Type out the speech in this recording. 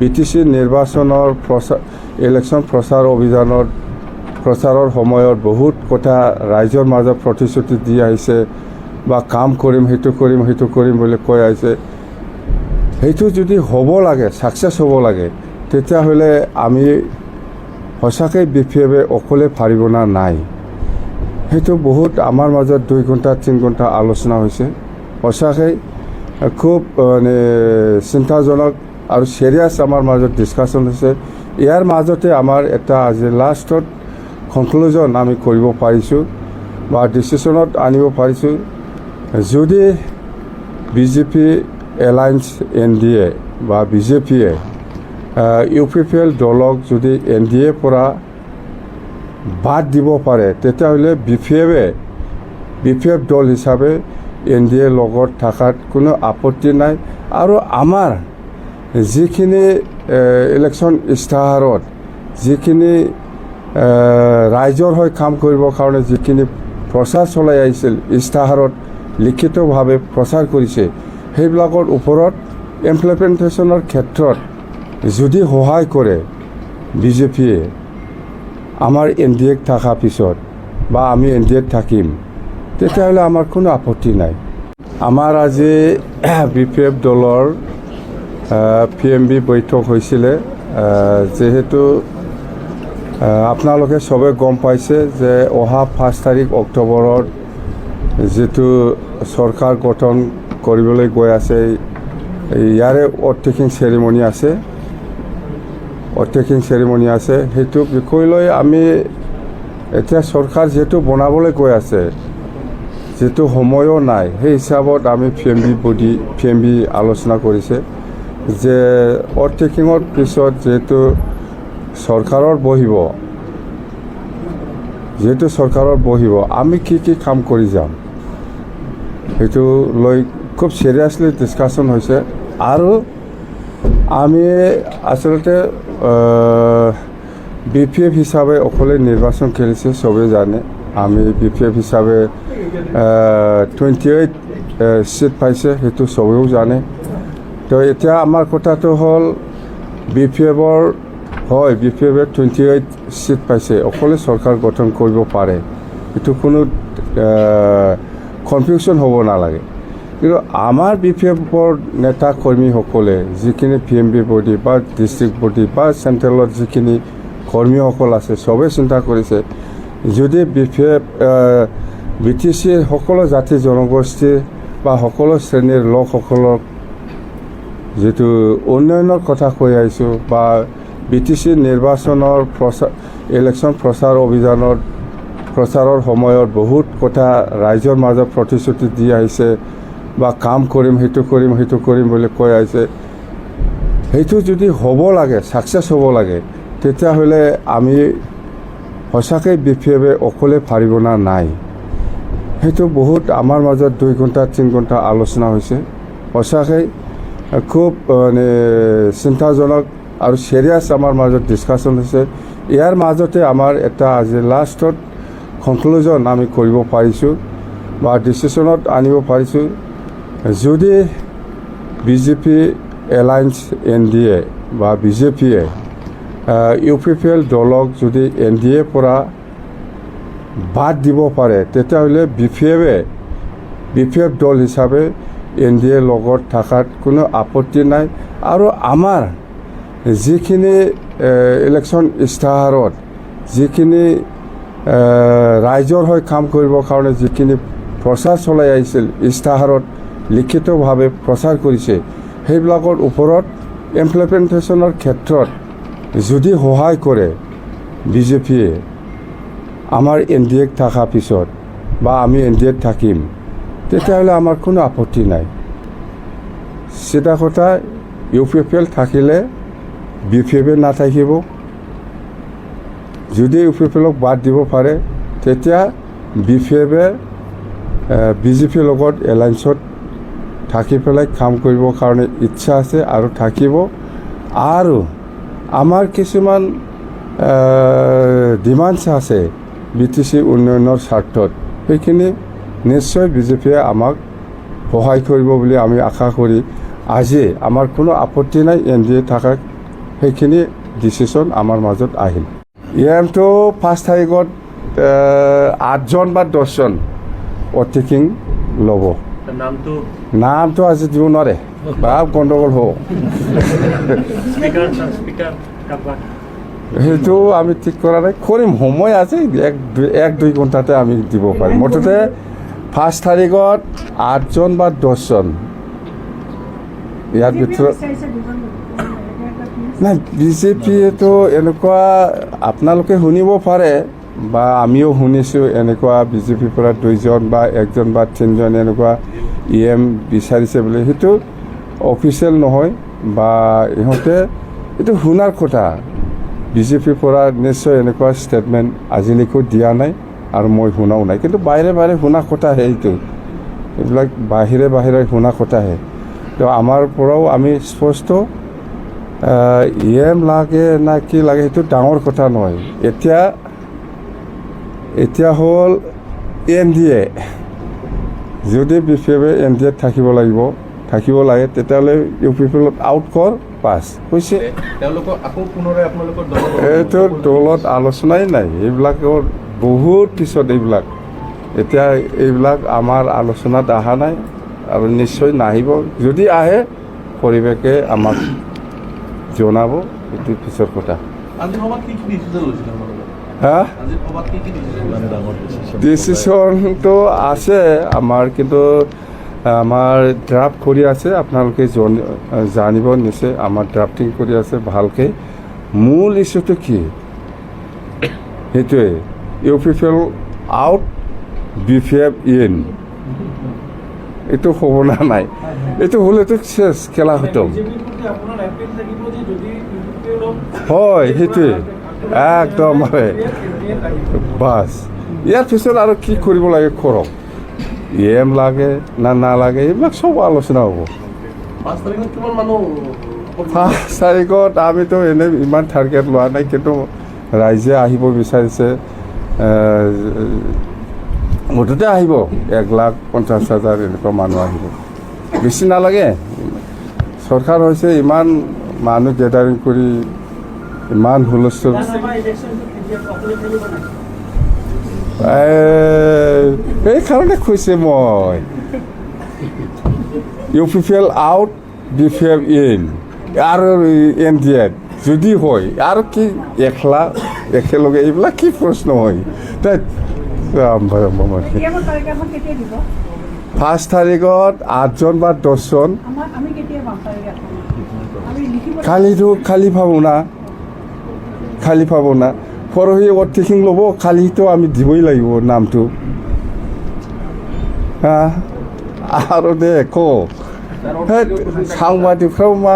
BTC নিৰ্বাচনৰ election প্ৰচাৰৰ সময়ত বহুত কথা ৰাইজৰ মাজত প্ৰতিশ্ৰুতি দি আহিছে বা কাম কৰিম সেইটো কৰিম বুলি কৈ আহিছে। সেইটো যদি হ'ব লাগে, ছাকচেছ হ'ব লাগে, তেতিয়াহ'লে আমি সঁচাকৈ BPF অকলে পাৰিব না নাই। সেইটো বহুত আমাৰ মাজত 2 ঘণ্টা 3 ঘণ্টা আলোচনা হৈছে। সঁচাকৈ খুব মানে চিন্তাজনক আৰু চিৰিয়াছ আমাৰ মাজত ডিছকাশ্যন হৈছে। ইয়াৰ মাজতে আমাৰ এটা আজি লাষ্টত কনক্লুজন আমি কৰিব পাৰিছোঁ বা ডিচিশ্যনত আনিব পাৰিছোঁ। যদি BJP এলায়েন্স NDA বা BJPয়ে UPPL দলক যদি NDA পৰা বাদ দিব পাৰে, তেতিয়াহ'লে BPF দল হিচাপে NDA লগত থকাত কোনো আপত্তি নাই। আৰু আমাৰ যিখিনি ইলেকশ্যন ইস্তাহাৰত যিখিনি ৰাইজৰ হৈ কাম কৰিবৰ কাৰণে যিখিনি প্ৰচাৰ চলাই আহিছিল, ইস্তাহাৰত লিখিতভাৱে প্ৰচাৰ কৰিছে, সেইবিলাকৰ ওপৰত ইমপ্লিমেণ্টেশ্যনৰ ক্ষেত্ৰত যদি সহায় কৰে BJPয়ে আমাৰ NDAত থকা পিছত বা আমি NDAত থাকিম, তেতিয়াহ'লে আমাৰ কোনো আপত্তি নাই। আমাৰ আজি BPF দলৰ PMB বৈঠক হৈছিলে। যিহেতু আপোনালোকে চবে গম পাইছে যে অহা 5 তাৰিখ অক্টোবৰত যিটো চৰকাৰ গঠন কৰিবলৈ গৈ আছে, ইয়াৰে অথ-টেকিং চেৰিমনি আছে। সেইটো বিষয় লৈ আমি এতিয়া চৰকাৰ যিহেতু বনাবলৈ গৈ আছে, যিটো সময়ো নাই, সেই হিচাপত আমি PMB আলোচনা কৰিছে যে অথ-টেকিঙৰ পিছত যিহেতু চৰকাৰৰ বহিব, আমি কি কাম কৰি যাম, সেইটো লৈ খুব চিৰিয়াছলি ডিছকাশ্যন হৈছে। আৰু আমি আচলতে BPF হিচাপে অকলে নিৰ্বাচন খেলিছে, চবেই জানে। আমি BPF হিচাপে 28 চিট পাইছে, সেইটো চবেও জানে। তো এতিয়া আমাৰ কথাটো হ'ল BPFৰ 28 চিট পাইছে, অকলে চৰকাৰ গঠন কৰিব পাৰে, এইটো কোনো কনফিউজন হ'ব নালাগে। কিন্তু আমাৰ BPFৰ নেতা কৰ্মীসকলে যিখিনি PMB বডি বা ডিষ্ট্ৰিক্ট বডি বা চেণ্ট্ৰেলত যিখিনি কৰ্মীসকল আছে, চবেই চিন্তা কৰিছে যদি BTCৰ সকলো জাতি জনগোষ্ঠী বা সকলো শ্ৰেণীৰ লোকসকলক যিটো উন্নয়নৰ কথা কৈ আহিছোঁ বা BTC নিৰ্বাচনৰ ইলেকশ্যন প্ৰচাৰৰ সময়ত বহুত কথা ৰাইজৰ মাজত প্ৰতিশ্ৰুতি দি আহিছে বা কাম কৰিম সেইটো কৰিম বুলি কৈ আহিছে। সেইটো যদি হ'ব লাগে, ছাকচেছ হ'ব লাগে, তেতিয়াহ'লে আমি সঁচাকৈ BPF অকলে পাৰিব না নাই। সেইটো বহুত আমাৰ মাজত 2 ঘণ্টা 3 ঘণ্টা আলোচনা হৈছে। সঁচাকৈ খুব মানে চিন্তাজনক আৰু চিৰিয়াছ আমাৰ মাজত ডিছকাশ্যন হৈছে। ইয়াৰ মাজতে আমাৰ এটা আজি লাষ্টত কনক্লুজন আমি কৰিব পাৰিছোঁ বা ডিচিশ্যনত আনিব পাৰিছোঁ। যদি BJP এলায়েন্স NDA বা BJPয়ে UPPL দলক যদি NDA পৰা বাদ দিব পাৰে, তেতিয়াহ'লে BPF দল হিচাপে NDA লগত থকাত কোনো আপত্তি নাই। আৰু আমাৰ যিখিনি ইলেকশ্যন ইস্তাহাৰত যিখিনি ৰাইজৰ হৈ কাম কৰিবৰ কাৰণে যিখিনি প্ৰচাৰ চলাই আহিছিল, ইস্তাহাৰত লিখিতভাৱে প্ৰচাৰ কৰিছে, সেইবিলাকৰ ওপৰত ইমপ্লিমেণ্টেশ্যনৰ ক্ষেত্ৰত যদি সহায় কৰে BJPয়ে আমাৰ NDAত থকা পিছত বা আমি NDAত থাকিম, তেতিয়াহ'লে আমাৰ কোনো আপত্তি নাই। চিধা কথা, UPPL থাকিলে BPF নাথাকিব। যদি UPPLক বাদ দিব পাৰে, তেতিয়া BPFয়ে BJPৰ লগত এলায়েন্সত থাকি পেলাই কাম কৰিবৰ কাৰণে ইচ্ছা আছে আৰু থাকিব। আৰু আমাৰ কিছুমান ডিমাণ্ডছ আছে BTC উন্নয়নৰ স্বাৰ্থত, সেইখিনি নিশ্চয় BJPয়ে আমাক সহায় কৰিব বুলি আমি আশা কৰি আজি আমাৰ কোনো আপত্তি নাই NDA থাকাত। সেইখিনি ডিচিশ্যন আমাৰ মাজত আহিল। EMটো 5 তাৰিখত 8জন বা 10জন অতিথিং ল'ব। নামটো আজি দিব নোৱাৰে বা গণ্ডগোল হ'ব। সেইটো আমি ঠিক কৰা নাই, কৰিম, সময় আছে, 1-2 ঘণ্টাতে আমি দিব পাৰিম। মুঠতে 5 তাৰিখত 8জন বা 10জন, ইয়াৰ ভিতৰত নাই। বিজেপিয়েতো এনেকুৱা আপোনালোকে শুনিব পাৰে বা আমিও শুনিছোঁ, এনেকুৱা বিজেপিৰ পৰা 2জন বা 1জন বা 3জন এনেকুৱা EM বিচাৰিছে বুলি। সেইটো অফিচিয়েল নহয় বা ইহঁতে এইটো শুনাৰ কথা। বিজেপিৰ পৰা নিশ্চয় এনেকুৱা ষ্টেটমেণ্ট আজিলৈকে দিয়া নাই আৰু মই শুনাও নাই, কিন্তু বাহিৰে বাহিৰে শুনা কথাহে এইটো। এইবিলাক বাহিৰে শুনা কথাহে। তো আমাৰ পৰাও আমি স্পষ্ট EM লাগে না কি লাগে সেইটো ডাঙৰ কথা নহয়। এতিয়া হ'ল NDA, যদি BPF NDAত থাকিব লাগে তেতিয়াহ'লে UPPL আউট কৰ, পাছ হৈছে। এইটো দলত আলোচনাই নাই, এইবিলাকৰ বহুত পিছত এইবিলাক। এতিয়া এইবিলাক আমাৰ আলোচনাত অহা নাই আৰু নিশ্চয় নাহিব। যদি আহে পৰিৱেশে আমাক জনাব, এইটো পিছৰ কথা। ডিচিশ্যনটো আছে আমাৰ, কিন্তু আমাৰ ড্ৰাফ্ট কৰি আছে, আপোনালোকে জানিব নিশ্চয়। আমাৰ ড্ৰাফটিং কৰি আছে ভালকৈ। মূল ইছ্যুটো কি সেইটোৱে, UPPL আউট, BPF ইন। এইটো হ'ব না নাই, এইটো হ'লেতো চেছ, খেলা খতম। হয়, সেইটোৱে একদম বাছ। ইয়াৰ পিছত আৰু কি কৰিব লাগে কৰক। EM লাগে না নালাগে এইবিলাক চব আলোচনা হ'ব। 5 তাৰিখত আমিতো এনেই ইমান টাৰ্গেট লোৱা নাই, কিন্তু ৰাইজে আহিব বিচাৰিছে। মুঠতে আহিব 1,50,000 এনেকুৱা মানুহ আহিব, বেছি নালাগে। চৰকাৰ হৈছে ইমান মানুহ গেডাৰিং কৰি ইমান হুলস্থুল। এইকাৰণে কৈছে মই, UPPL আউট, BPF ইন আৰু NDA যদি হয় আৰু কি একেলগে এইবিলাক কি প্ৰশ্ন হয়। 5 তাৰিখত 8জন বা 10জন। খালী পাব না পৰহি অতিথিং ল'ব, কালিতো আমি দিবই লাগিব নামটো। আৰু দে সাংবাদিকफ्ৰাও मा